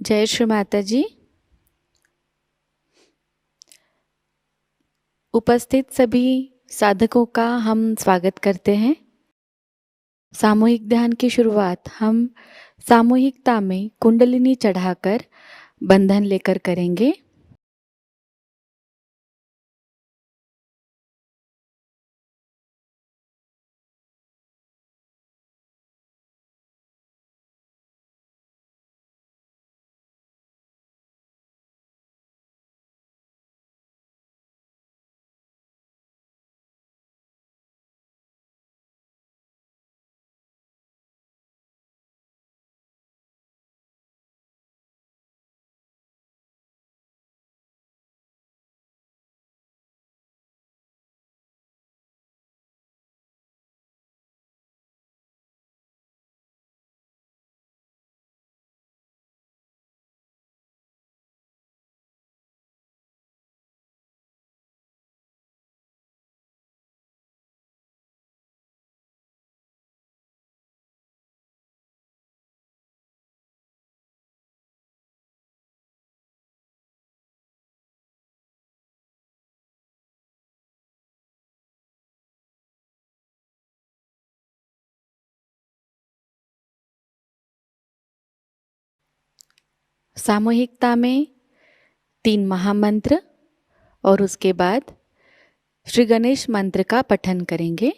जय श्री माताजी। उपस्थित सभी साधकों का हम स्वागत करते हैं। सामूहिक ध्यान की शुरुआत हम सामूहिकता में कुंडलिनी चढ़ाकर बंधन लेकर करेंगे। सामूहिकता में 3 महामंत्र और उसके बाद श्री गणेश मंत्र का पठन करेंगे।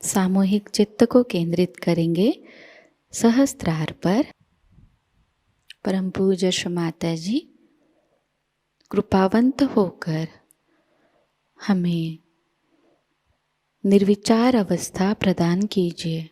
सामूहिक चित्त को केंद्रित करेंगे सहस्त्रार पर। परम पूज्य श्री माताजी कृपावंत होकर हमें निर्विचार अवस्था प्रदान कीजिए।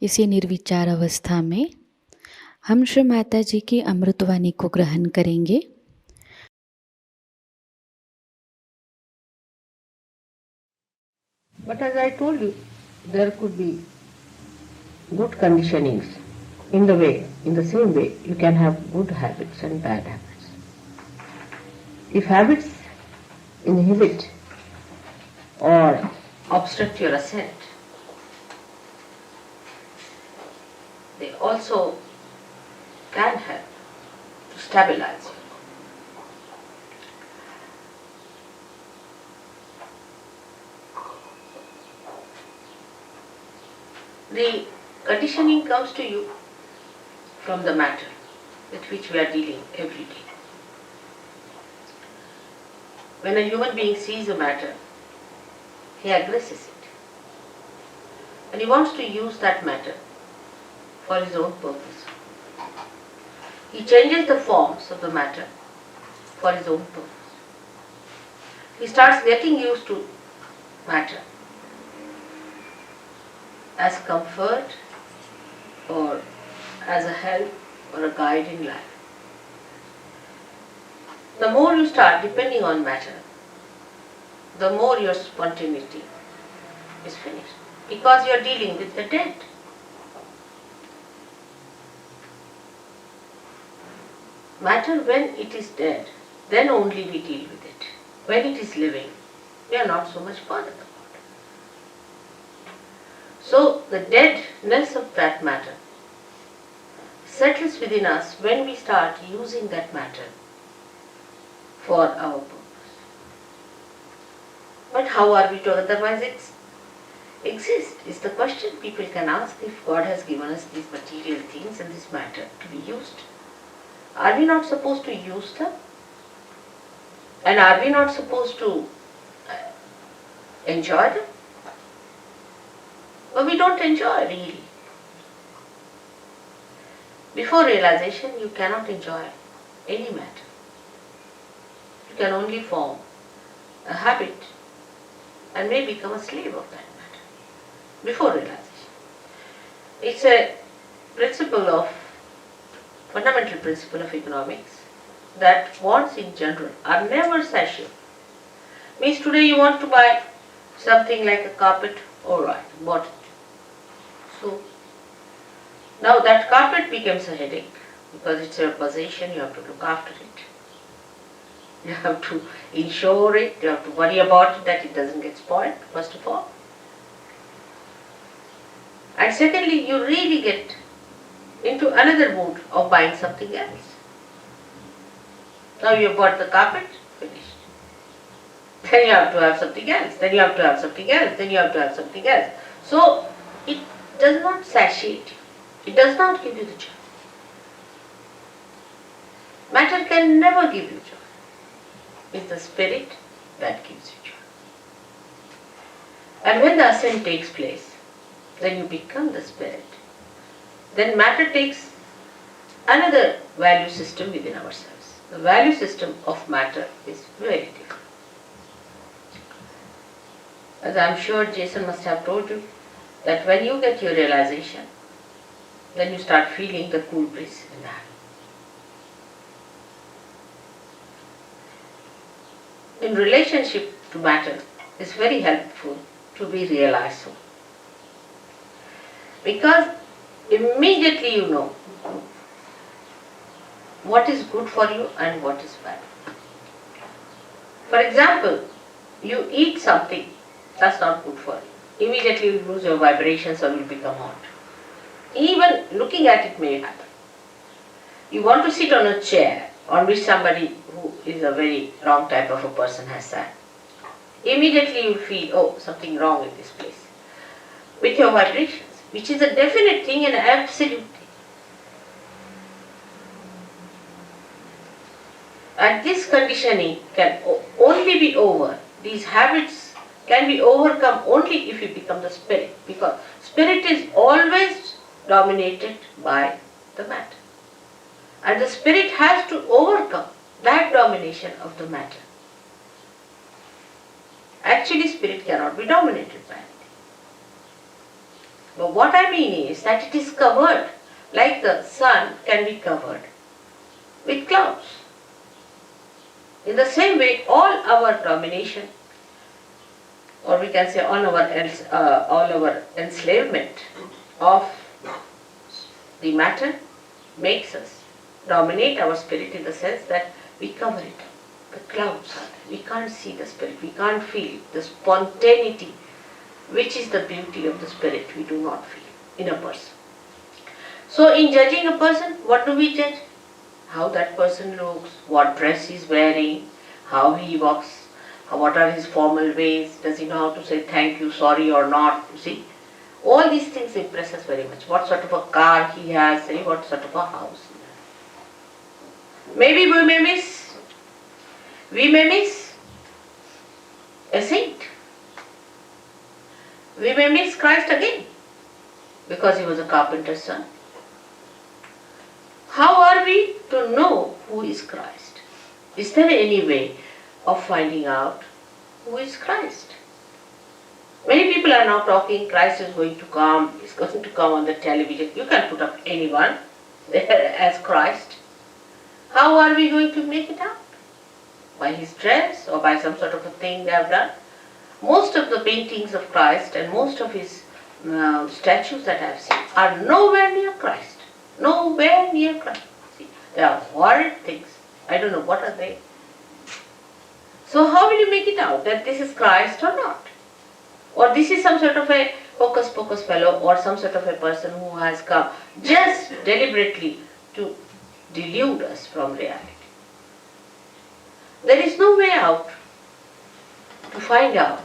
इसी निर्विचार अवस्था में हम श्री माता जी की अमृतवाणी को ग्रहण करेंगे। But as I told you, there could be good conditionings in the same way you can have good habits and bad habits. If habits inhibit or obstruct your ascent, they also can help to stabilize you. The conditioning comes to you from the matter with which we are dealing every day. When a human being sees a matter, he addresses it. and he wants to use that matter for his own purpose. He changes the forms of the matter for his own purpose. He starts getting used to matter as comfort or as a help or a guide in life. The more you start depending on matter, the more your spontaneity is finished, because you are dealing with the dead. Matter, when it is dead, then only we deal with it. When it is living, we are not so much bothered about it. So the deadness of that matter settles within us when we start using that matter for our purpose. But how are we to otherwise exist is the question people can ask if God has given us these material things and this matter to be used. Are we not supposed to use them? And are we not supposed to enjoy them? But we don't enjoy really. Before realization, you cannot enjoy any matter. You can only form a habit and may become a slave of that matter before realization. It's a fundamental principle of economics that wants in general are never satiable. Means today you want to buy something like a carpet, alright, bought it. So now that carpet becomes a headache because it's your possession, you have to look after it. You have to insure it, you have to worry about it that it doesn't get spoiled, first of all. And secondly, you really get into another mood of buying something else. Now you have bought the carpet, finished. Then you have to have something else, then you have to have something else, then you have to have something else. So it does not satiate you. It does not give you the joy. Matter can never give you joy. It's the spirit that gives you joy. And when the ascent takes place, then you become the spirit. Then matter takes another value system within ourselves. The value system of matter is very different. As I am sure Jason must have told you, that when you get your realization, then you start feeling the cool breeze in the hand. In relationship to matter, it's very helpful to be realized so. Because immediately you know what is good for you and what is bad. For example, you eat something that's not good for you. Immediately you lose your vibrations or you become hot. Even looking at it may happen. You want to sit on a chair on which somebody who is a very wrong type of a person has sat. Immediately you feel, oh, something wrong with this place. With your vibrations, which is a definite thing and absolute thing. And this conditioning can only be over. These habits can be overcome only if you become the spirit. Because spirit is always dominated by the matter. And the spirit has to overcome that domination of the matter. Actually, spirit cannot be dominated by anything. But what I mean is that it is covered, like the sun can be covered with clouds. In the same way, all our domination, or we can say all our enslavement of the matter makes us dominate our spirit in the sense that we cover it. The clouds are there. We can't see the spirit. We can't feel the spontaneity, which is the beauty of the spirit we do not feel in a person. So in judging a person, what do we judge? How that person looks, what dress he is wearing, how he walks, what are his formal ways, does he know how to say thank you, sorry or not, you see. All these things impress us very much. What sort of a car he has, what sort of a house. Maybe we may miss a saint. We may miss Christ again. because he was a carpenter's son. How are we to know who is Christ? Is there any way of finding out who is Christ? Many people are now talking Christ is going to come, is going to come on the television. You can put up anyone there as Christ. How are we going to make it out? By his dress or by some sort of a thing they have done? Most of the paintings of Christ and most of his statues that I have seen are nowhere near Christ. Nowhere near Christ. See, they are horrid things. I don't know what are they. So how will you make it out that this is Christ or not? Or this is some sort of a hocus pocus fellow or some sort of a person who has come just deliberately to delude us from reality. There is no way out to find out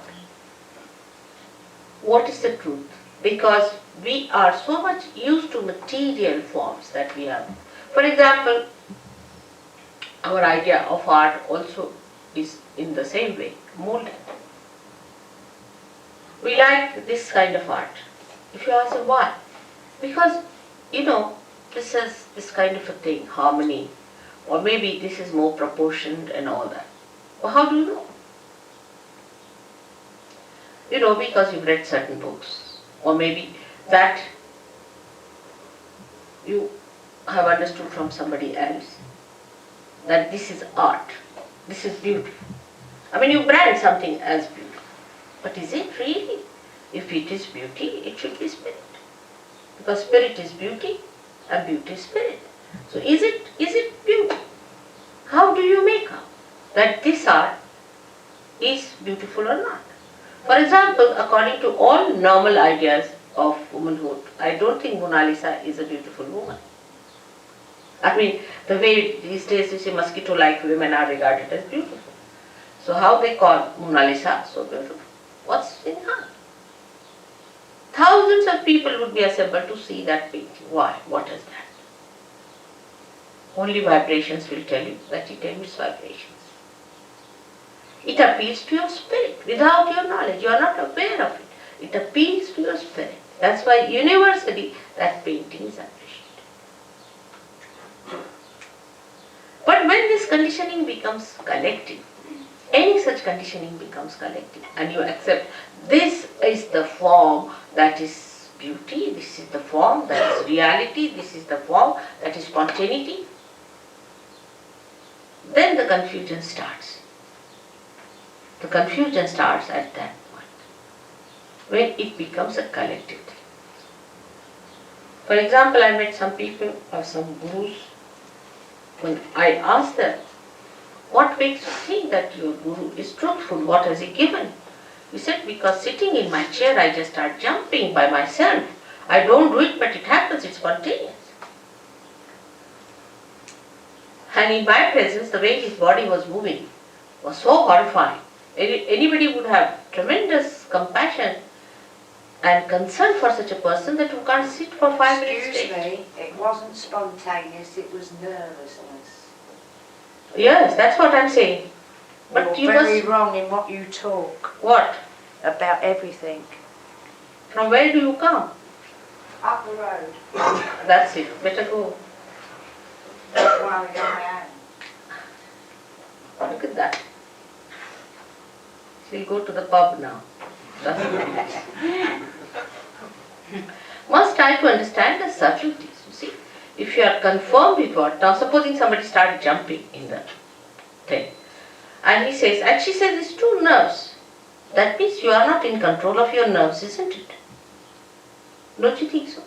what is the truth, because we are so much used to material forms that we have. For example, our idea of art also is in the same way molded. We like this kind of art. If you ask them why? Because, this is this kind of a thing, harmony, or maybe this is more proportioned and all that. Well, how do you know? Because you've read certain books, or maybe that you have understood from somebody else that this is art, this is beautiful. I mean, you brand something as beautiful. But is it really? If it is beauty, it should be spirit. Because spirit is beauty and beauty is spirit. So is it beauty? How do you make out that this art is beautiful or not? For example, according to all normal ideas of womanhood, I don't think Mona Lisa is a beautiful woman. I mean, the way these days you see mosquito-like women are regarded as beautiful. So how they call Mona Lisa so beautiful? What's in her? Thousands of people would be assembled to see that painting. Why? What is that? Only vibrations will tell you that it emits vibrations. It appeals to your spirit without your knowledge. You are not aware of it. It appeals to your spirit. That's why universally that painting is appreciated. But when this conditioning becomes collective, any such conditioning becomes collective, and you accept this is the form that is beauty, this is the form that is reality, this is the form that is spontaneity, then the confusion starts. The confusion starts at that point, when it becomes a collective thing. For example, I met some people or some gurus. When I asked them, what makes you think that your guru is truthful? What has he given? He said, because sitting in my chair I just start jumping by myself. I don't do it, but it happens, it's spontaneous. And in my presence, the way his body was moving was so horrifying. Anybody would have tremendous compassion and concern for such a person that you can't sit for 5 minutes. Excuse me, it wasn't spontaneous, it was nervousness. Yes, that's what I'm saying. But You're very wrong in what you talk. What? About everything. From where do you come? Up the road. That's it. Better go. Well, I am. Look at that. She'll go to the pub now. Must try to understand the subtleties, you see. If you are confirmed with what, now supposing somebody started jumping in the thing, and he says, and she says it's 2 nerves. That means you are not in control of your nerves, isn't it? Don't you think so?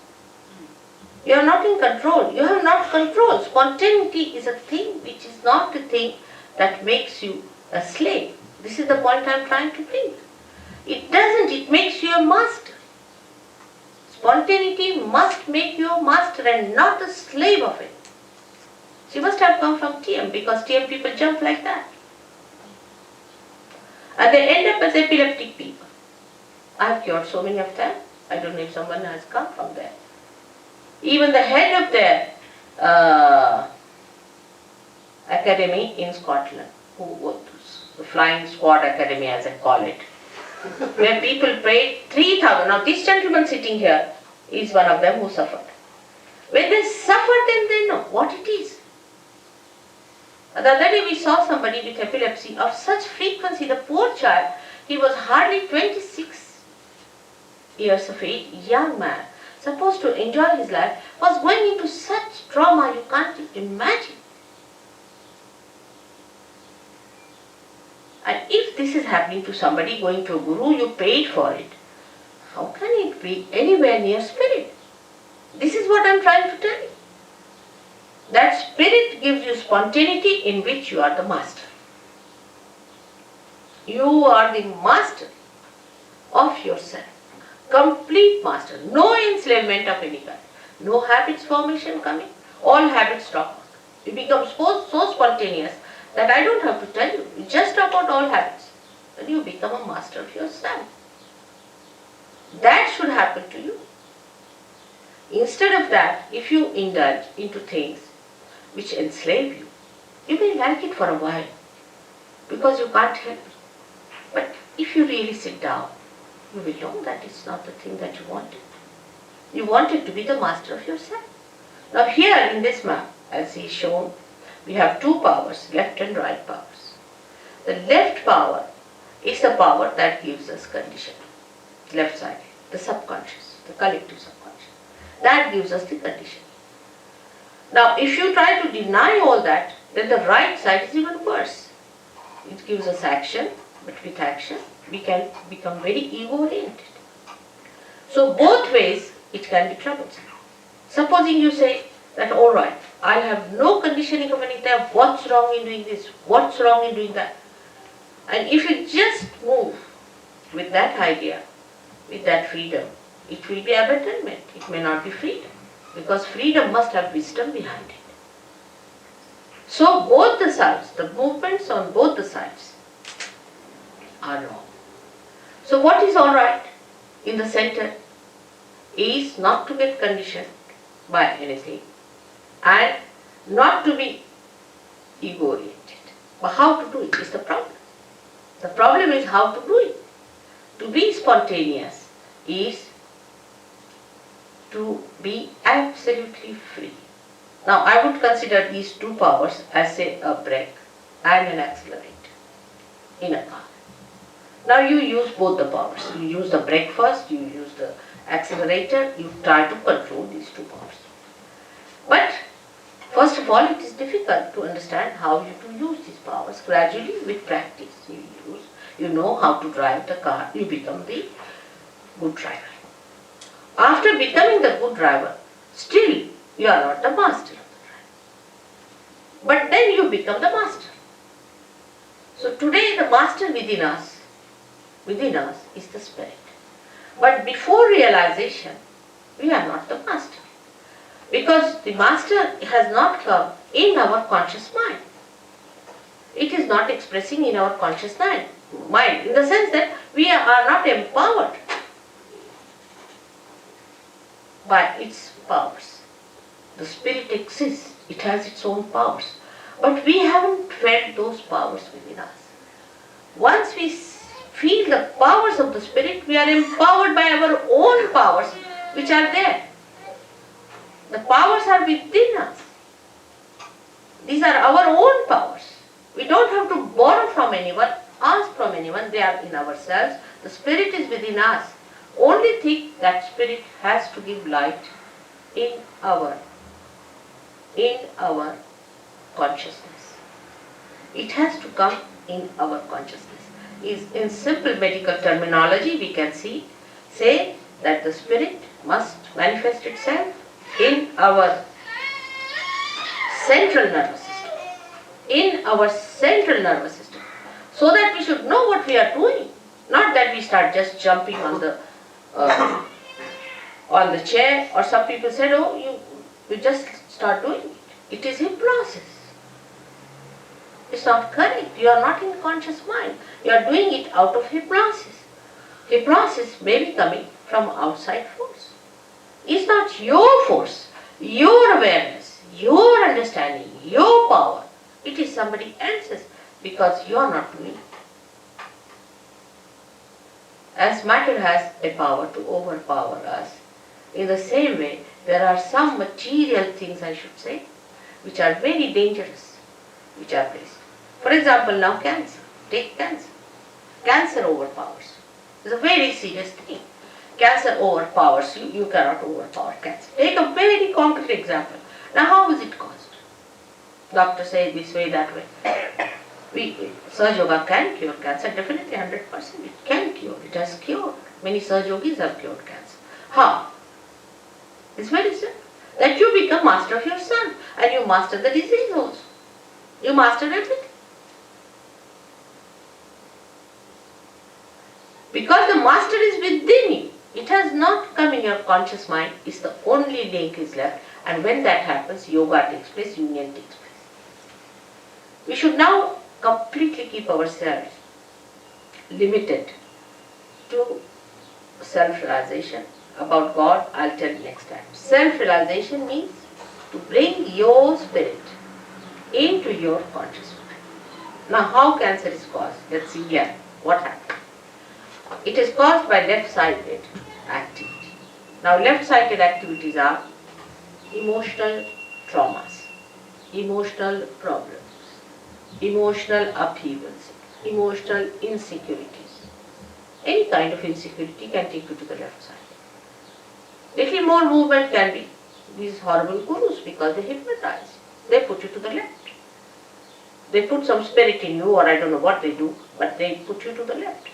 You are not in control. You have not control. Spontaneity is a thing which is not the thing that makes you a slave. This is the point I am trying to bring. It doesn't, it makes you a master. Spontaneity must make you a master and not a slave of it. She must have come from TM, because TM people jump like that. And they end up as epileptic people. I have cured so many of them. I don't know if someone has come from there. Even the head of their academy in Scotland, who was the Flying Squad Academy as I call it, where people paid 3,000. Now this gentleman sitting here is one of them who suffered. When they suffer, then they know what it is. The other day we saw somebody with epilepsy of such frequency, the poor child, he was hardly 26 years of age, young man, supposed to enjoy his life, was going into such trauma you can't imagine. And if this is happening to somebody going to a guru, you paid for it, how can it be anywhere near spirit? This is what I am trying to tell you. That spirit gives you spontaneity in which you are the master. You are the master of yourself. Complete master. No enslavement of any kind. No habits formation coming. All habits drop out. You become so spontaneous that I don't have to tell you. You just drop out all habits. And you become a master of yourself. That should happen to you. Instead of that, if you indulge into things which enslave you, you may like it for a while because you can't help it. But if you really sit down, you will know that it's not the thing that you wanted. You wanted to be the master of yourself. Now here in this map, as is shown, we have two powers, left and right powers. The left power is the power that gives us condition. Left side, the subconscious, the collective subconscious. That gives us the condition. Now if you try to deny all that, then the right side is even worse. It gives us action, but with action we can become very ego-oriented. So both ways it can be troublesome. Supposing you say that alright, I have no conditioning of any type, what's wrong in doing this, what's wrong in doing that? And if you just move with that idea, with that freedom, it will be abandonment, it may not be freedom, because freedom must have wisdom behind it. So both the sides, the movements on both the sides are wrong. So what is alright in the center is not to get conditioned by anything and not to be ego-oriented. But how to do it is the problem. The problem is how to do it. To be spontaneous is to be absolutely free. Now I would consider these two powers as say a brake and an accelerator in a car. Now you use both the powers. You use the brake first, you use the accelerator, you try to control these two powers. But first of all, it is difficult to understand how you to use these powers. Gradually, with practice, you know how to drive the car, you become the good driver. After becoming the good driver, still you are not the master of the driver. But then you become the master. So today the master within us is the spirit. But before realization, we are not the master. Because the master has not come in our conscious mind. It is not expressing in our conscious mind, in the sense that we are not empowered by its powers. The spirit exists, it has its own powers. But we haven't felt those powers within us. Once we feel the powers of the spirit, we are empowered by our own powers which are there. The powers are within us. These are our own powers. We don't have to borrow from anyone, ask from anyone, they are in ourselves. The spirit is within us. Only thing that spirit has to give light in our consciousness. It has to come in our consciousness. In simple medical terminology, we can say that the spirit must manifest itself in our central nervous system. In our central nervous system. So that we should know what we are doing. Not that we start just jumping on the chair, or some people said, oh, you just start doing it. It is a process. It's not correct. You are not in conscious mind. You are doing it out of hypnosis. Hypnosis may be coming from outside force. It's not your force, your awareness, your understanding, your power. It is somebody else's because you are not doing it. As matter has a power to overpower us, In the same way, there are some material things, I should say, which are very dangerous, which are placed. For example, now cancer. Take cancer. Cancer overpowers. It's a very serious thing. Cancer overpowers you. You cannot overpower cancer. Take a very concrete example. Now, how is it caused? Doctor says this way, that way. Sahajayoga can cure cancer, definitely 100%. It can cure. It has cured. Many Sahajogis have cured cancer. How? It's very simple. That you become master of your son and you master the disease also. You master everything. Because the master is within you. It has not come in your conscious mind. It's the only link is left. And when that happens, yoga takes place, union takes place. We should now completely keep ourselves limited to self-realization. About God, I'll tell you next time. Self-realization means to bring your spirit into your conscious mind. Now, how cancer is caused? Let's see here what happens. It is caused by left-sided activity. Now, left-sided activities are emotional traumas, emotional problems, emotional upheavals, emotional insecurities. Any kind of insecurity can take you to the left side. Little more movement can be these horrible gurus because they hypnotize. They put you to the left. They put some spirit in you, or I don't know what they do, but they put you to the left.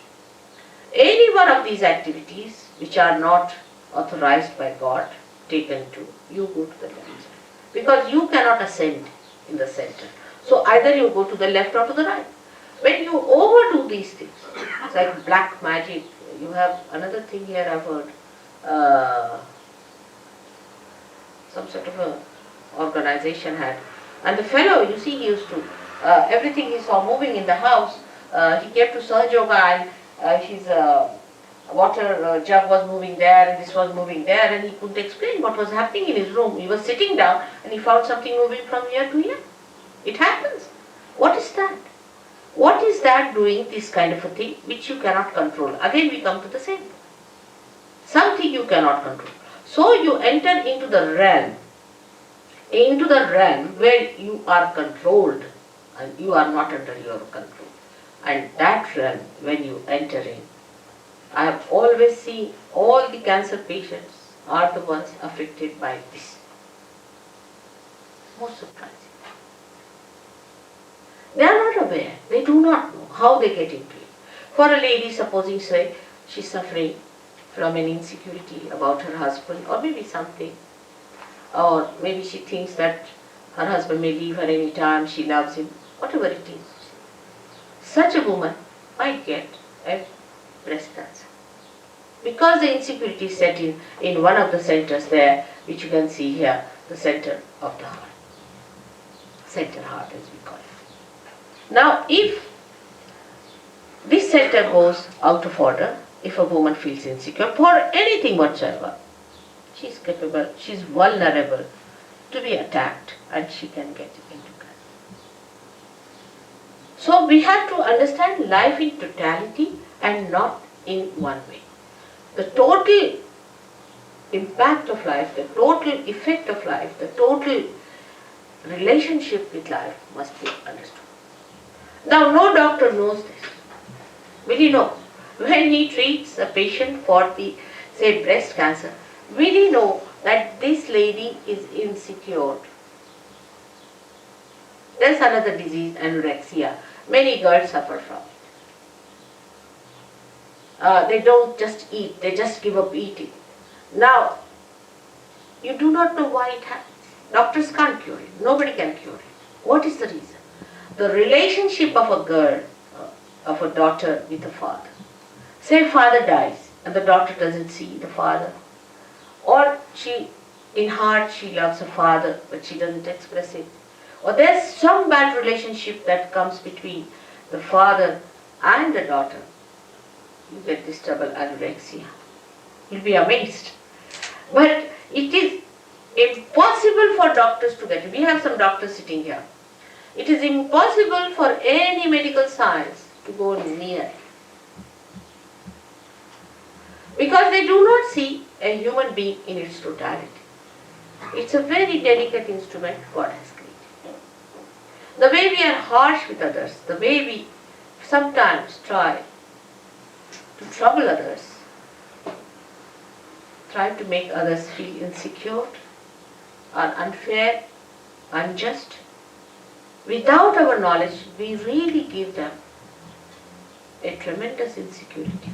Any one of these activities which are not authorized by God, taken to, you go to the left side. Because you cannot ascend in the center. So either you go to the left or to the right. When you overdo these things, it's like black magic. You have another thing here I've heard. Some sort of a organization had. And the fellow, you see, he used to, everything he saw moving in the house, he came to Sahajayoga and his water jug was moving there and this was moving there, and he couldn't explain what was happening in his room. He was sitting down and he found something moving from here to here. It happens. What is that? What is that doing this kind of a thing which you cannot control? Again we come to the same. Something you cannot control. So you enter into the realm where you are controlled and you are not under your control. And that realm, when you enter in, I have always seen all the cancer patients are the ones affected by this. Most surprising. They are not aware. They do not know how they get into it. For a lady, supposing say she's suffering from an insecurity about her husband or maybe something, or maybe she thinks that her husband may leave her any time, she loves him, whatever it is. Such a woman might get a breast cancer. Because the insecurity is set in one of the centers there, which you can see here, the center of the heart. Center heart as we call it. Now, if this center goes out of order, if a woman feels insecure for anything whatsoever, she is capable, she is vulnerable to be attacked and she can get into cancer. So we have to understand life in totality and not in one way. The total impact of life, the total effect of life, the total relationship with life must be understood. Now, no doctor knows this. Will he know? When he treats a patient for the, say, breast cancer, will he know that this lady is insecure? There's another disease, anorexia. Many girls suffer from it. They don't just eat, they just give up eating. Now, you do not know why it happens. Doctors can't cure it. Nobody can cure it. What is the reason? The relationship of a girl, of a daughter with a father. Say father dies and the daughter doesn't see the father. Or she, in heart, she loves her father but she doesn't express it. Or there's some bad relationship that comes between the father and the daughter. You get this double anorexia. You'll be amazed. But it is impossible for doctors to get it. We have some doctors sitting here. It is impossible for any medical science to go near. Because they do not see a human being in its totality. It's a very delicate instrument God has created. The way we are harsh with others, the way we sometimes try to trouble others, try to make others feel insecure or unfair, unjust, without our knowledge, we really give them a tremendous insecurity.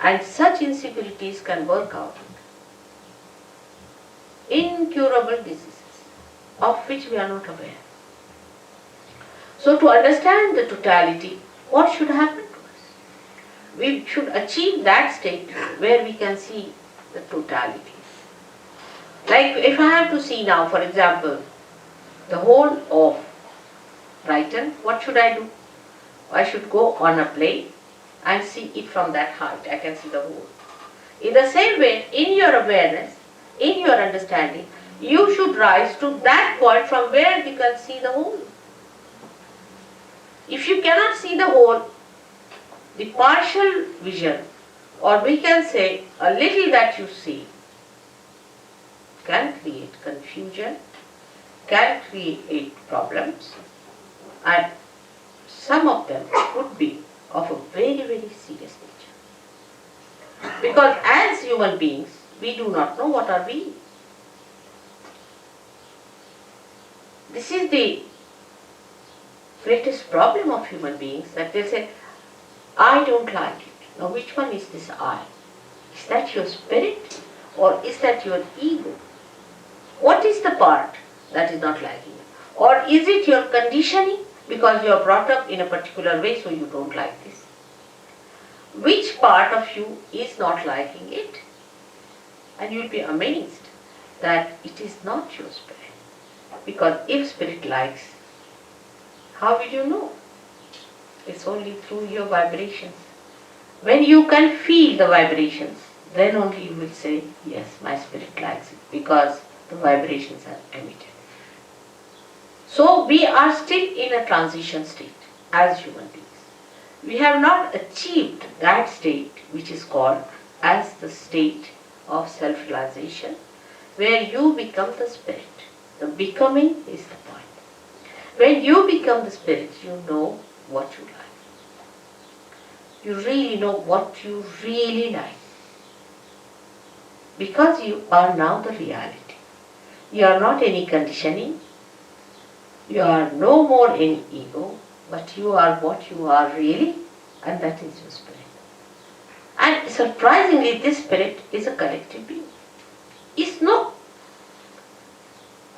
And such insecurities can work out incurable diseases of which we are not aware. So to understand the totality, what should happen to us? We should achieve that state where we can see the totality. Like if I have to see now, for example, the whole of Brighton, what should I do? I should go on a plane and see it from that height. I can see the whole. In the same way, in your awareness, in your understanding, you should rise to that point from where you can see the whole. If you cannot see the whole, the partial vision, or we can say a little that you see, can create confusion, can create problems, and some of them could be of a very, very serious nature. Because as human beings, we do not know what are we. This is the greatest problem of human beings, that they say, I don't like it. Now which one is this I? Is that your spirit or is that your ego? What is the part that is not liking it? Or is it your conditioning because you are brought up in a particular way so you don't like this? Which part of you is not liking it? And you will be amazed that it is not your spirit. Because if spirit likes, how will you know? It's only through your vibrations. When you can feel the vibrations, then only you will say, yes, my spirit likes it, because the vibrations are emitted. So we are still in a transition state as human beings. We have not achieved that state which is called as the state of self-realization, where you become the spirit. The becoming is the point. When you become the spirit, you know what you like. You really know what you really like. Because you are now the reality. You are not any conditioning. You are no more any ego, but you are what you are really, and that is your spirit. And surprisingly, this spirit is a collective being. It's no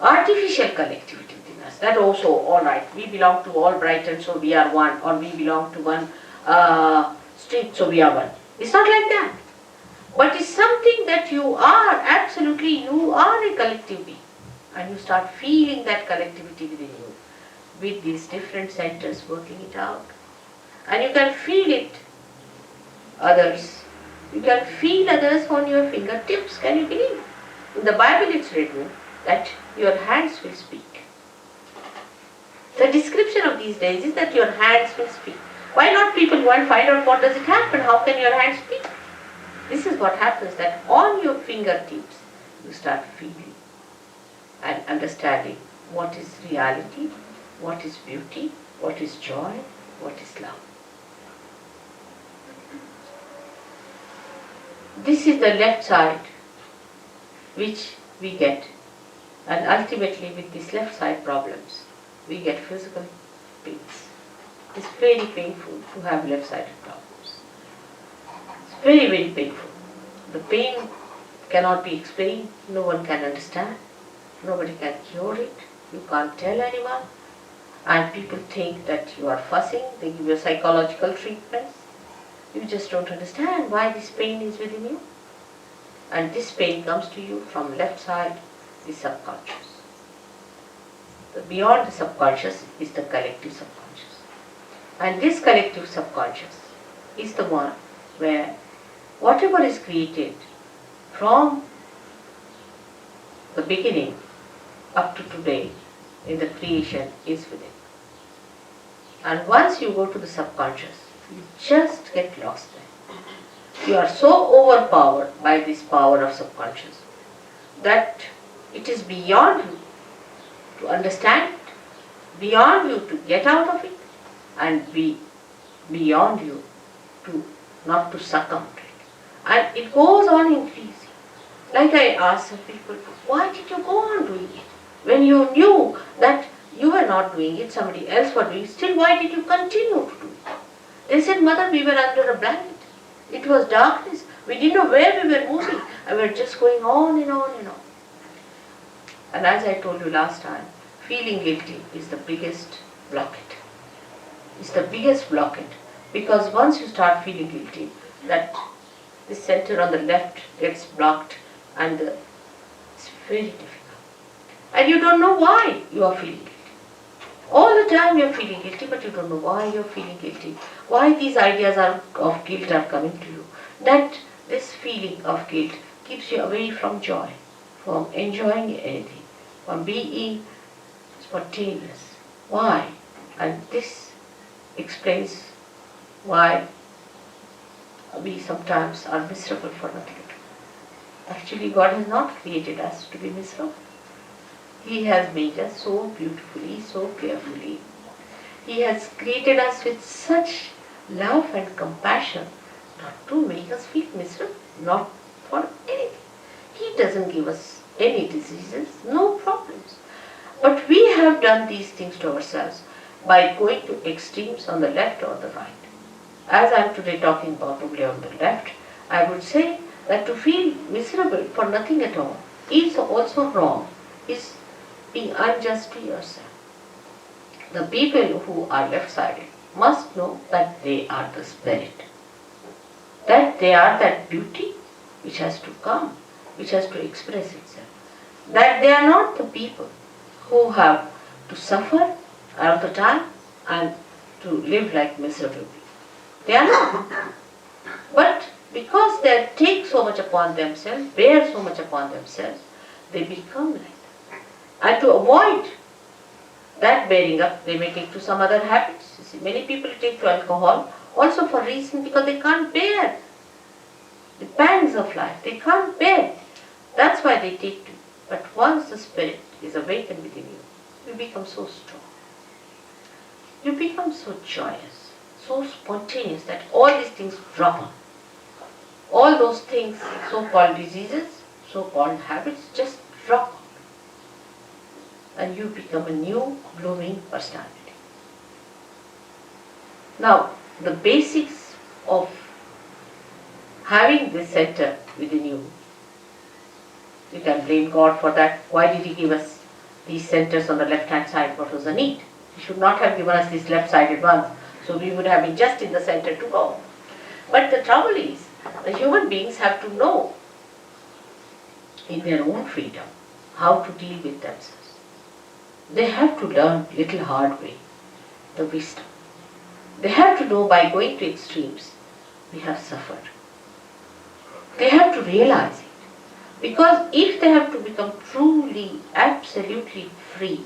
artificial collectivity within us. That also, all right, we belong to all Brighton, so we are one, or we belong to one street, so we are one. It's not like that. But it's something that you are, absolutely, you are a collective being. And you start feeling that collectivity within you, with these different centers working it out. And you can feel it, others. You can feel others on your fingertips, can you believe? In the Bible it's written that your hands will speak. The description of these days is that your hands will speak. Why not people go and find out what does it happen? How can your hands speak? This is what happens, that on your fingertips you start feeling and understanding what is reality, what is beauty, what is joy, what is love. This is the left side which we get, and ultimately with these left side problems we get physical pains. It's very painful to have left sided problems. It's very, very painful. The pain cannot be explained, no one can understand, nobody can cure it, you can't tell anyone, and people think that you are fussing, they give you psychological treatments. You just don't understand why this pain is within you. And this pain comes to you from left side, the subconscious. Beyond the subconscious is the collective subconscious. And this collective subconscious is the one where whatever is created from the beginning up to today in the creation is within. And once you go to the subconscious, you just get lost there. You are so overpowered by this power of subconscious that it is beyond you to understand it, beyond you to get out of it, and beyond you to not to succumb to it. And it goes on increasing. Like I asked some people, why did you go on doing it? When you knew that you were not doing it, somebody else was doing it, still why did you continue to do it? They said, Mother, we were under a blanket. It was darkness. We didn't know where we were moving. And we were just going on and on and on. And as I told you last time, feeling guilty is the biggest blockade. It's the biggest blockade. Because once you start feeling guilty, that the center on the left gets blocked and it's very difficult. And you don't know why you are feeling guilty. All the time you are feeling guilty, but you don't know why you are feeling guilty. Why these ideas of guilt are coming to you. That this feeling of guilt keeps you away from joy, from enjoying anything, from being spontaneous. Why? And this explains why we sometimes are miserable for nothing. Actually, God has not created us to be miserable. He has made us so beautifully, so carefully. He has created us with such love and compassion not to make us feel miserable, not for anything. He doesn't give us any diseases, no problems. But we have done these things to ourselves by going to extremes on the left or the right. As I am today talking about only on the left, I would say that to feel miserable for nothing at all is also wrong, is being unjust to yourself. The people who are left-sided must know that they are the spirit, that they are that beauty which has to come, which has to express itself, that they are not the people who have to suffer all the time and to live like miserable people. They are not. But because they take so much upon themselves, bear so much upon themselves, they become like that. And to avoid that bearing up, they may take to some other habits. You see, many people take to alcohol also for reason because they can't bear the pangs of life. They can't bear. That's why they take to. But once the spirit is awakened within you, you become so strong. You become so joyous, so spontaneous that all these things drop on. All those things, so-called diseases, so-called habits, just drop on. And you become a new, blooming personality. Now, the basics of having this center within you, you can blame God for that. Why did He give us these centers on the left-hand side? What was the need? He should not have given us these left-sided ones, so we would have been just in the center to go. But the trouble is, the human beings have to know in their own freedom how to deal with themselves. They have to learn little hard way, the wisdom. They have to know by going to extremes, we have suffered. They have to realize it. Because if they have to become truly, absolutely free,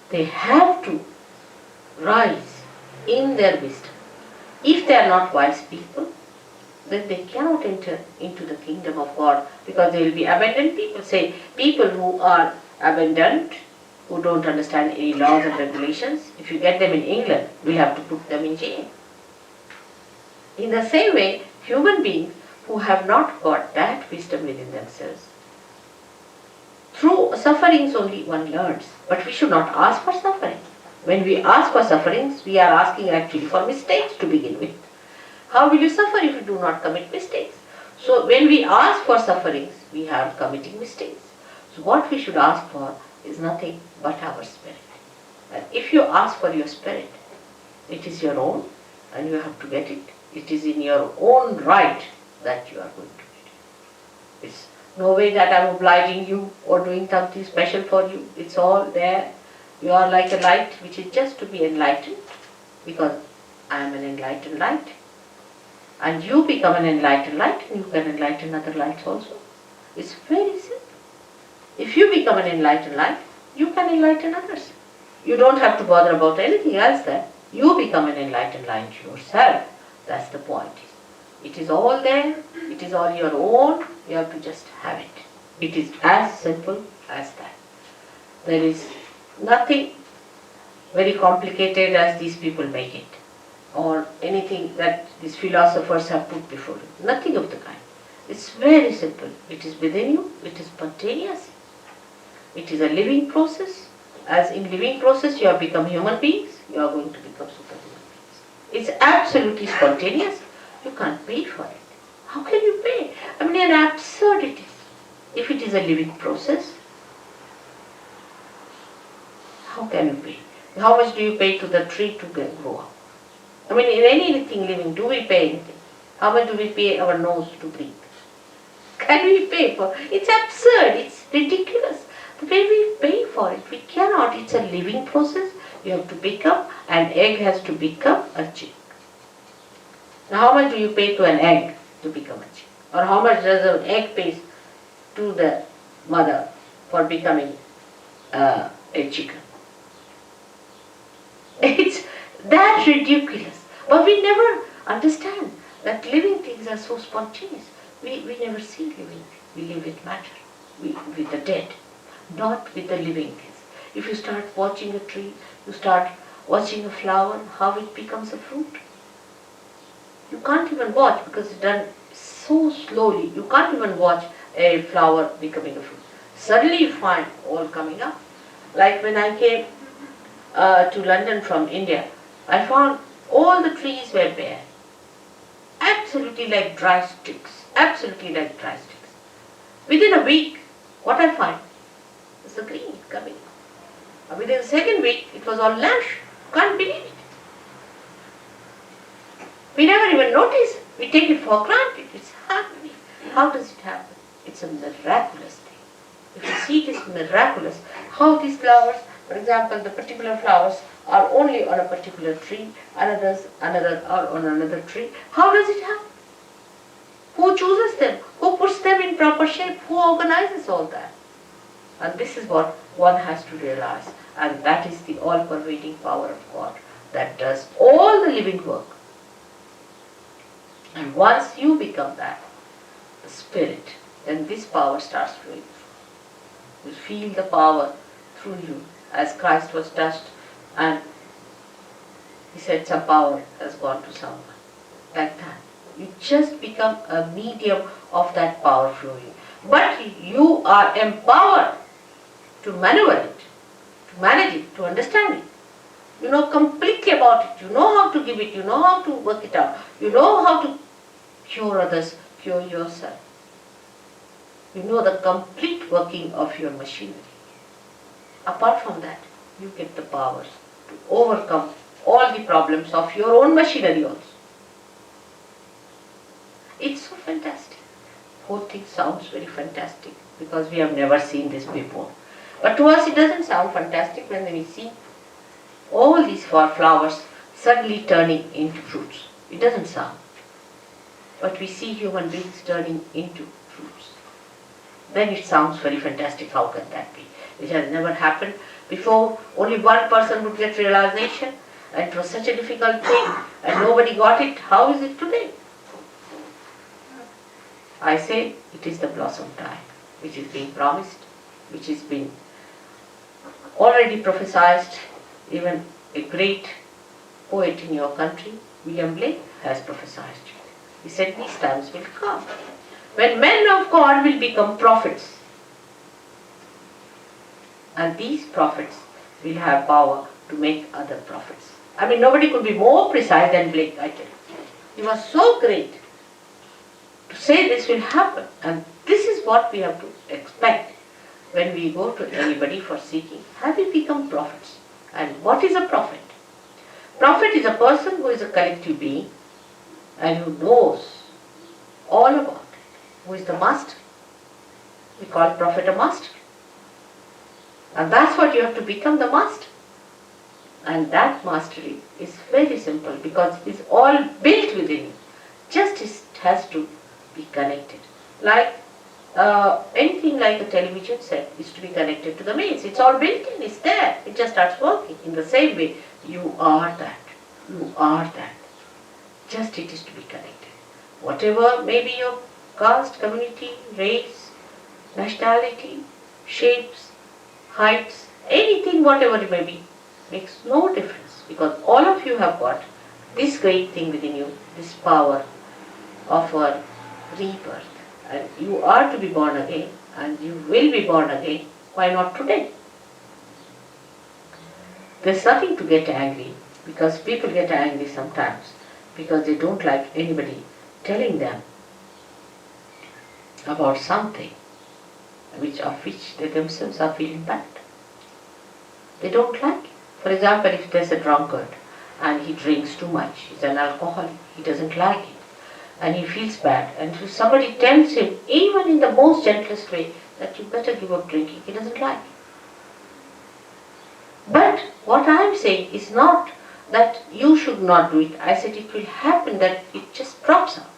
they have to rise in their wisdom. If they are not wise people, then they cannot enter into the kingdom of God because they will be abandoned people. Say, people who are abandoned, who don't understand any laws and regulations, if you get them in England, we'll have to put them in jail. In the same way, human beings who have not got that wisdom within themselves, through sufferings only one learns, but we should not ask for suffering. When we ask for sufferings, we are asking actually for mistakes to begin with. How will you suffer if you do not commit mistakes? So when we ask for sufferings, we are committing mistakes. So what we should ask for is nothing but our spirit. And if you ask for your spirit, it is your own and you have to get it. It is in your own right that you are going to get it. It's no way that I am obliging you or doing something special for you. It's all there. You are like a light which is just to be enlightened because I am an enlightened light. And you become an enlightened light and you can enlighten other lights also. It's very simple. If you become an enlightened light, you can enlighten others. You don't have to bother about anything else then. You become an enlightened light yourself. That's the point. It is all there, it is all your own, you have to just have it. It is as simple as that. There is nothing very complicated as these people make it, or anything that these philosophers have put before you. Nothing of the kind. It's very simple. It is within you, it is spontaneous. It is a living process. As in living process you have become human beings, you are going to become superhuman beings. It's absolutely spontaneous. You can't pay for it. How can you pay? I mean, an absurdity. If it is a living process, how can you pay? How much do you pay to the tree to grow up? I mean, in anything living, do we pay anything? How much do we pay our nose to breathe? Can we pay for it? It's absurd. It's ridiculous. The way we pay for it, we cannot. It's a living process. You have to become, an egg has to become a chick. Now, how much do you pay to an egg to become a chick? Or how much does an egg pay to the mother for becoming a chicken? It's that ridiculous. But we never understand that living things are so spontaneous. We never see living things. We live with matter, with the dead, not with the living things. If you start watching a tree, you start watching a flower, how it becomes a fruit. You can't even watch because it's done so slowly. You can't even watch a flower becoming a fruit. Suddenly you find all coming up. Like when I came to London from India, I found all the trees were bare. Absolutely like dry sticks. Absolutely like dry sticks. Within a week, what I find is the green coming. Within the second week, it was all lush. Can't believe it. We never even notice. We take it for granted. It's happening. How does it happen? It's a miraculous thing. If you see it is miraculous, how these flowers, for example, the particular flowers are only on a particular tree, another are on another tree. How does it happen? Who chooses them? Who puts them in proper shape? Who organizes all that? And this is what one has to realize. And that is the all-pervading power of God that does all the living work. And once you become that, the spirit, then this power starts flowing. You feel the power through you as Christ was touched and he said some power has gone to someone. Like that. You just become a medium of that power flowing. But you are empowered to maneuver it, to manage it, to understand it. You know completely about it. You know how to give it. You know how to work it out. You know how to cure others, cure yourself. You know the complete working of your machinery. Apart from that, you get the powers to overcome all the problems of your own machinery also. It's so fantastic. Whole thing sounds very fantastic because we have never seen this before. But to us it doesn't sound fantastic when we see all these flowers suddenly turning into fruits. It doesn't sound. But we see human beings turning into fruits. Then it sounds very fantastic. How can that be? It has never happened before. Only one person would get realization, and it was such a difficult thing, and nobody got it. How is it today? I say it is the blossom time, which is being promised, which is being already prophesied. Even a great poet in your country, William Blake, has prophesied it. He said these times will come when men of God will become prophets. And these prophets will have power to make other prophets. I mean, nobody could be more precise than Blake, I tell you. He was so great to say this will happen. And this is what we have to expect when we go to anybody for seeking. Have we become prophets? And what is a prophet? Prophet is a person who is a collective being and who knows all about it. Who is the master? We call prophet a master. And that's what you have to become, the master. And that mastery is very simple because it's all built within you. Just it has to be connected. Like anything like a television set is to be connected to the mains. It's all built in, it's there. It just starts working. In the same way, you are that. You are that. Just it is to be connected. Whatever may be your caste, community, race, nationality, shapes, heights, anything, whatever it may be, makes no difference, because all of you have got this great thing within you, this power of a rebirth. And you are to be born again, and you will be born again. Why not today? There's nothing to get angry, because people get angry sometimes because they don't like anybody telling them about something of which they themselves are feeling bad. They don't like it. For example, if there's a drunkard and he drinks too much, he's an alcoholic, he doesn't like it, and he feels bad, and if somebody tells him, even in the most gentlest way, that you better give up drinking, he doesn't like it. But what I am saying is not that you should not do it. I said it will happen, that it just drops out.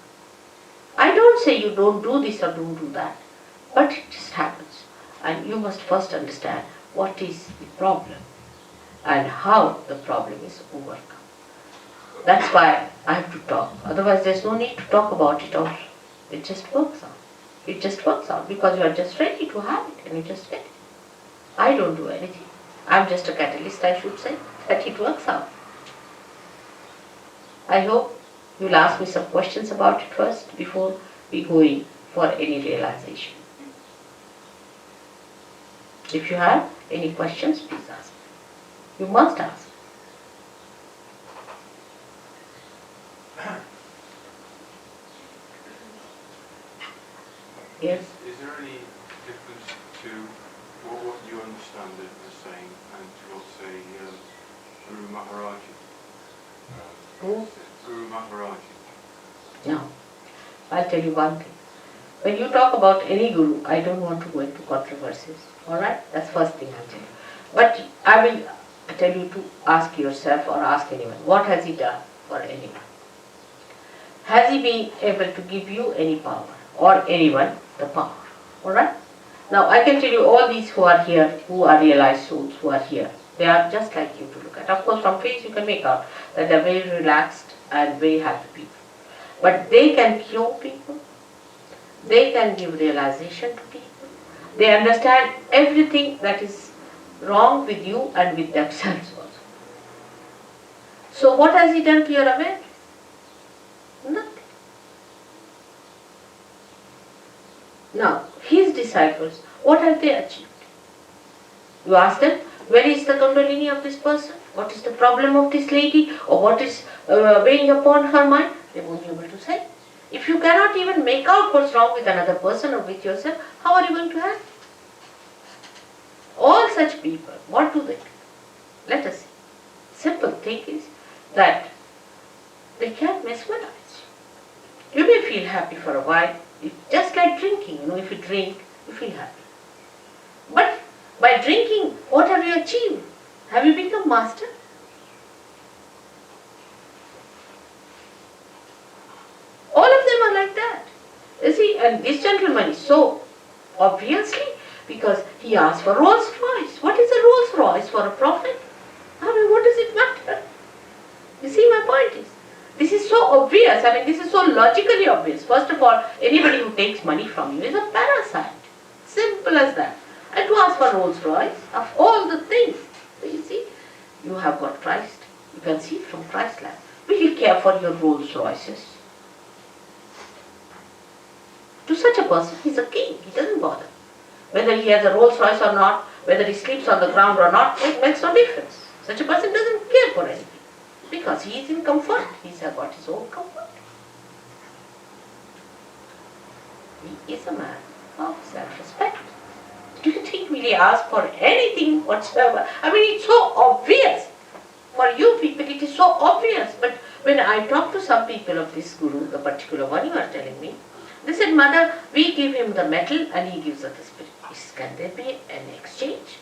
I don't say you don't do this or don't do that, but it just happens. And you must first understand what is the problem and how the problem is overcome. That's why I have to talk. Otherwise there's no need to talk about it all. It just works out. It just works out because you are just ready to have it and you just get it. I don't do anything. I'm just a catalyst, I should say, that it works out. I hope you'll ask me some questions about it first before we go in for any realization. If you have any questions, please ask. You must ask. Yes? Is there any difference to what you understand it as saying and to what, say, Guru Maharaji? Who? Guru Maharaji. No. I'll tell you one thing. When you talk about any guru, I don't want to go into controversies. Alright? That's first thing I'll tell you. But I will tell you to ask yourself or ask anyone, what has he done for anyone? Has he been able to give you any power or anyone the power? Alright? Now I can tell you all these who are here, who are realized souls, who are here, they are just like you to look at. Of course from face you can make out that they are very relaxed and very happy people. But they can cure people, they can give realization to people, they understand everything that is wrong with you and with themselves also. So what has he done to your awareness? Nothing. Now, his disciples, what have they achieved? You ask them, where is the Kundalini of this person? What is the problem of this lady? Or what is weighing upon her mind? They won't be able to say. If you cannot even make out what's wrong with another person or with yourself, how are you going to help? All such people, what do they do? Let us see. Simple thing is that they can mesmerize. You may feel happy for a while. It's just like drinking, if you drink, you feel happy. But by drinking, what have you achieved? Have you become master? All of them are like that. You see, and this gentleman is so obviously, because he asked for Rolls Royce. What is a Rolls Royce for a prophet? I mean, what does it matter? You see, my point is, this is so obvious, this is so logically obvious. First of all, anybody who takes money from you is a parasite. Simple as that. And to ask for Rolls Royce, of all the things, so you see, you have got Christ. You can see from Christ's life. Will he care for your Rolls Royces? To such a person, he's a king. He doesn't bother. Whether he has a Rolls Royce or not, whether he sleeps on the ground or not, it makes no difference. Such a person doesn't care for anything. Because he is in comfort. He's got his own comfort. He is a man of self-respect. Do you think will he ask for anything whatsoever? It's so obvious. For you people it is so obvious. But when I talk to some people of this guru, the particular one you are telling me, they said, Mother, we give him the metal and he gives us the spirit. Can there be an exchange?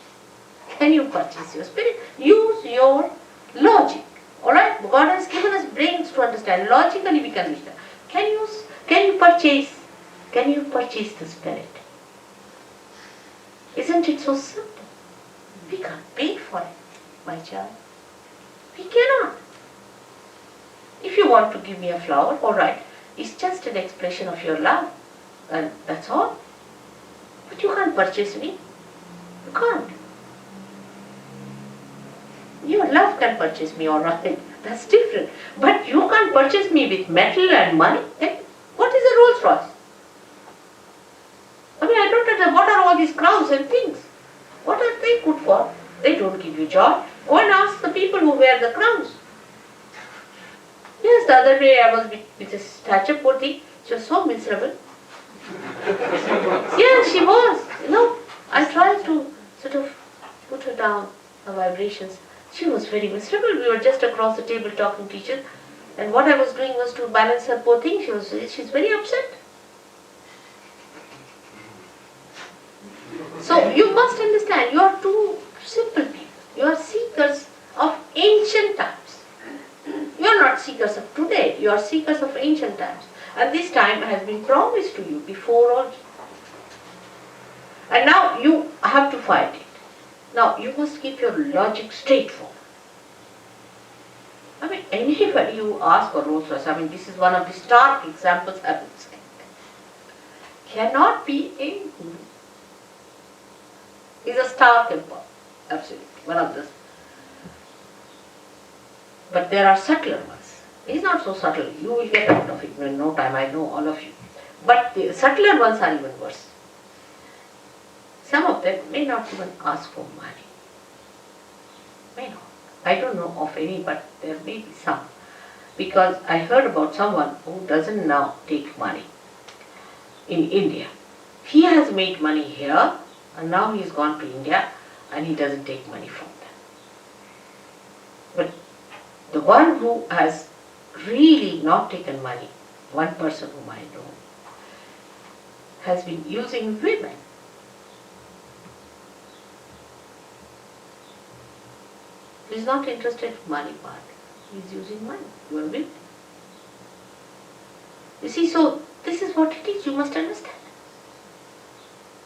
Can you purchase your spirit? Use your logic. Alright? God has given us brains to understand. Logically we can understand. Can you purchase the spirit? Isn't it so simple? We can't pay for it, my child. We cannot. If you want to give me a flower, all right, it's just an expression of your love, and that's all. But you can't purchase me. You can't. Your love can purchase me, all right. That's different. But you can't purchase me with metal and money. Then what is a Rolls Royce? I mean, I don't understand. What are all these crowns and things? What are they good for? They don't give you joy. Go and ask the people who wear the crowns. Yes, the other day I was with a statue poor thing. She was so miserable. Yes, she was. I tried to sort of put her down, her vibrations. She was very miserable. We were just across the table talking to each other. And what I was doing was to balance her poor thing. She's very upset. So you must understand, you are two simple people. You are seekers of ancient times. You are not seekers of today. You are seekers of ancient times. And this time has been promised to you before also. And now you have to fight it. Now you must keep your logic straightforward. I mean, anybody who asks for Rolls Royce, I mean, this is one of the stark examples I would say, cannot be a guru. Is a stark example, absolutely, one of those. But there are subtler ones. He's not so subtle. You will get out of it in no time. I know all of you. But the subtler ones are even worse. Some of them may not even ask for money. May not. I don't know of any, but there may be some. Because I heard about someone who doesn't now take money in India. He has made money here, and now he's gone to India and he doesn't take money from them. But the one who has really not taken money, one person whom I know, has been using women. He's not interested in money part. He's using money. You are with me? You see, so this is what it is. You must understand.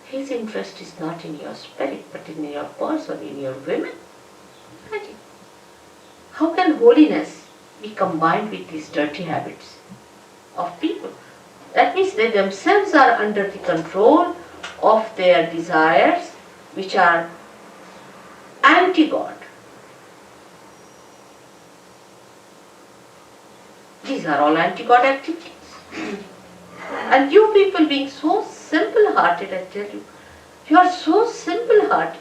His interest is not in your spirit, but in your person, in your women. Imagine. How can holiness be combined with these dirty habits of people? That means they themselves are under the control of their desires, which are anti-God. These are all anti-God activities. And you people being so simple-hearted, I tell you, you are so simple-hearted.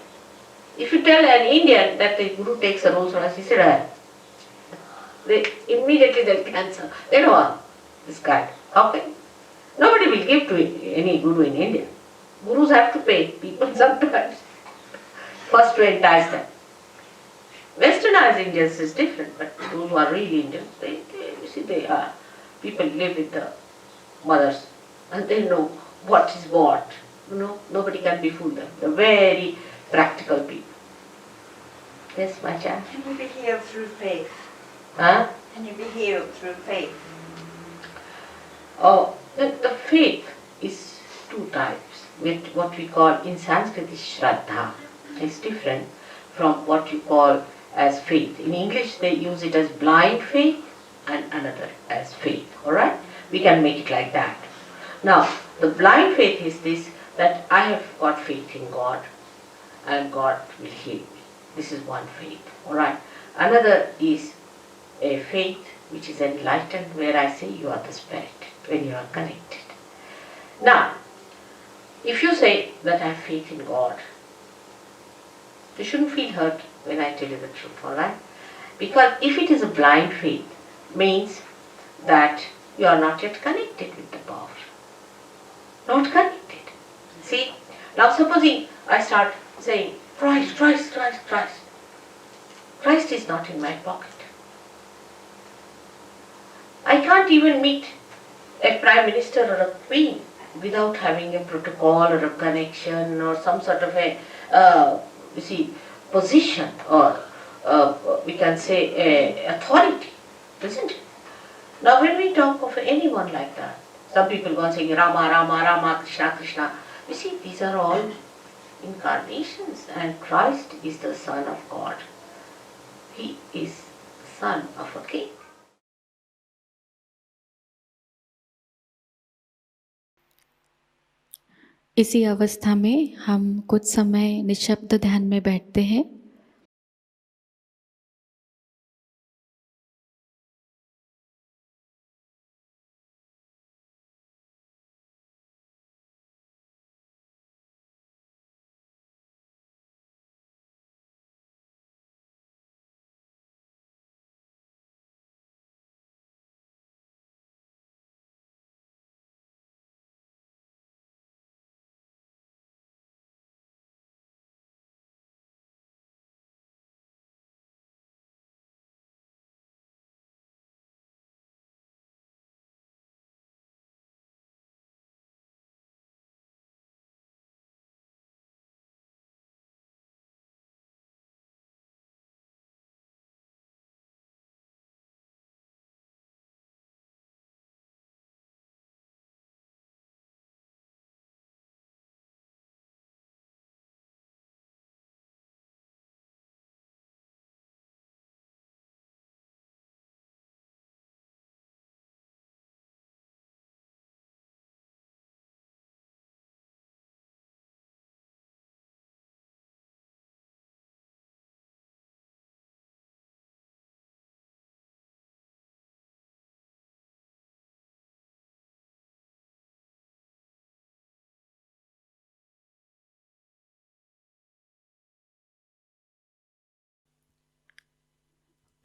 If you tell an Indian that the Guru takes a Rolls Royce, he said, immediately they'll cancel. They don't want this guy. Okay? Nobody will give to any Guru in India. Gurus have to pay people sometimes. First to entice them. Westernized Indians is different, but those who are really Indians, they are. People live with the mothers and they know what is what. Nobody can befool them. They're very practical people. Yes, my child? Can you be healed through faith? Huh? Can you be healed through faith? Oh, the faith is two types. With what we call in Sanskrit is Shraddha. It's different from what you call as faith. In English they use it as blind faith and another as faith. Alright? We can make it like that. Now, the blind faith is this, that I have got faith in God and God will heal me. This is one faith. Alright? Another is a faith which is enlightened, where I say you are the spirit, when you are connected. Now, if you say that I have faith in God, you shouldn't feel hurt when I tell you the truth, alright? Because if it is a blind faith, means that you are not yet connected with the power. Not connected. See, now supposing I start saying, Christ, Christ, Christ, Christ. Christ is not in my pocket. I can't even meet a prime minister or a queen without having a protocol or a connection or some sort of a, position or we can say a authority, isn't it? Now when we talk of anyone like that, some people go on saying Rama, Rama, Rama, Krishna, Krishna. You see, these are all incarnations, and Christ is the Son of God. He is the son of a king. इसी अवस्था में हम कुछ समय निशब्द ध्यान में बैठते हैं।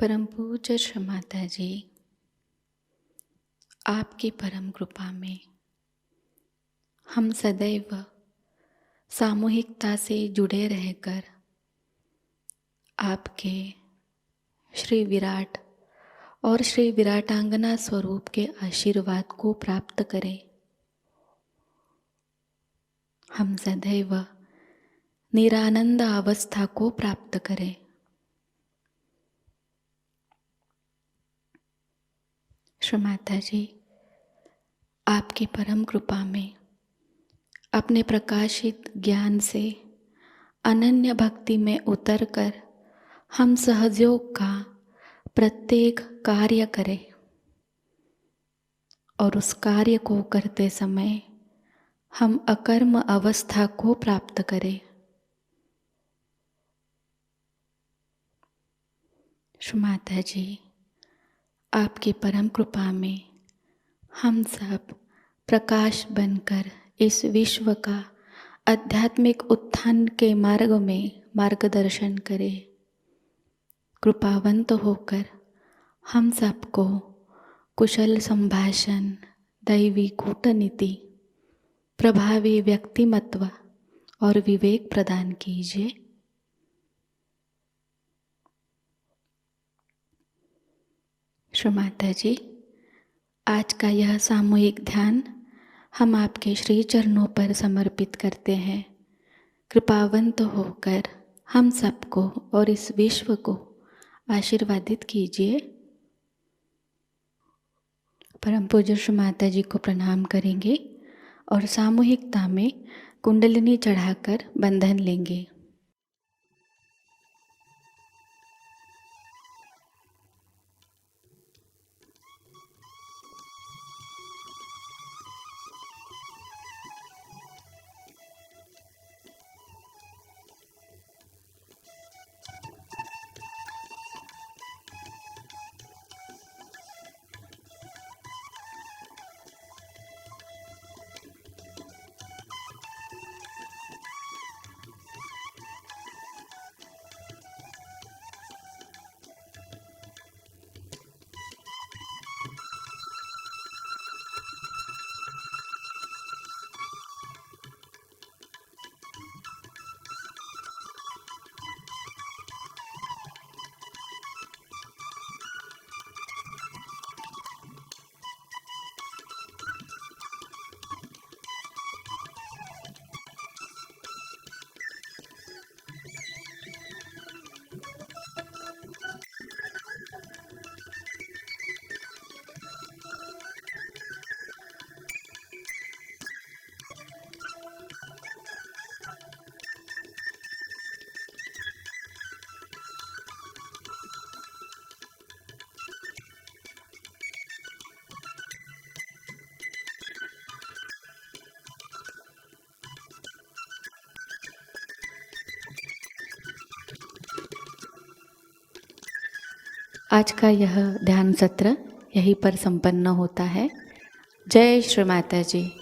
परम पूज्य श्री माताजी, आपकी परम कृपा में हम सदैव सामूहिकता से जुड़े रहकर आपके श्री विराट और श्री विराटांगना स्वरूप के आशीर्वाद को प्राप्त करें। हम सदैव निरानंद अवस्था को प्राप्त करें। श्री माताजी, आपकी परम कृपा में अपने प्रकाशित ज्ञान से अनन्य भक्ति में उतरकर हम सहजयोग का प्रत्येक कार्य करें और उस कार्य को करते समय हम अकर्म अवस्था को प्राप्त करें। श्री माताजी, आपकी परम कृपा में हम सब प्रकाश बनकर इस विश्व का आध्यात्मिक उत्थान के मार्ग में मार्गदर्शन करें। कृपावंत होकर हम सबको कुशल संभाषण, दैवी कूटनीति, प्रभावी व्यक्तिमत्व और विवेक प्रदान कीजिए। श्री माताजी, आज का यह सामूहिक ध्यान हम आपके श्री चरणों पर समर्पित करते हैं। कृपावंत होकर हम सबको और इस विश्व को आशीर्वादित कीजिए। परम पूज्य श्री माताजी को प्रणाम करेंगे और सामूहिकता में कुंडलिनी चढ़ाकर बंधन लेंगे। आज का यह ध्यान सत्र यहीं पर संपन्न होता है। जय श्री माता जी।